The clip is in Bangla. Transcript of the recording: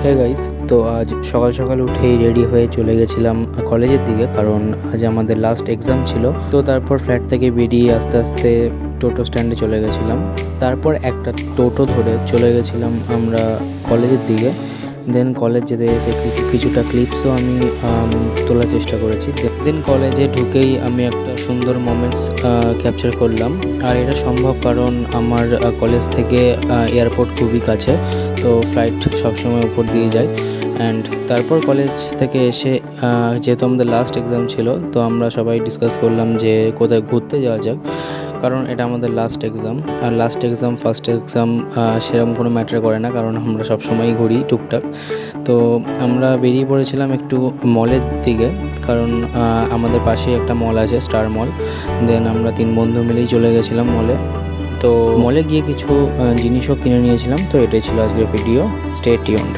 হে গাইস, তো আজ সকাল সকাল উঠেই রেডি হয়ে চলে গেছিলাম কলেজের দিকে, কারণ আজ আমাদের লাস্ট এক্সাম ছিল। তো তারপর ফ্ল্যাট থেকে বেরিয়ে আস্তে আস্তে টোটো স্ট্যান্ডে চলে গেছিলাম। তারপর একটা টোটো ধরে চলে গেছিলাম আমরা কলেজের দিকে। দেন কলেজ যেতে যেতে কিছুটা ক্লিপসও আমি তোলার চেষ্টা করেছি। দেন কলেজে ঢুকেই আমি একটা সুন্দর মোমেন্টস ক্যাপচার করলাম। আর এটা সম্ভব কারণ আমার কলেজ থেকে এয়ারপোর্ট খুবই কাছে, তো ফ্লাইট সবসময় উপর দিয়ে যায়। অ্যান্ড তারপর কলেজ থেকে এসে যেহেতু আমাদের লাস্ট এক্সাম ছিল, তো আমরা সবাই ডিসকাস করলাম যে কোথায় ঘুরতে যাওয়া যাক, কারণ এটা আমাদের লাস্ট এক্সাম। আর লাস্ট এক্সাম ফার্স্ট এক্সাম সেরকম কোনো ম্যাটার করে না, কারণ আমরা সবসময়ই ঘুরি টুকটাক। তো আমরা বেরিয়ে পড়েছিলাম একটু মলের দিকে, কারণ আমাদের পাশেই একটা মল আছে, স্টার মল। দেন আমরা 3 বন্ধু মিলেই চলে গেছিলাম মলে। তো মলে গিয়ে কিছু জিনিসও কিনে নিয়েছিলাম। তো এটাই ছিল আজকের ভিডিও। Stay tuned.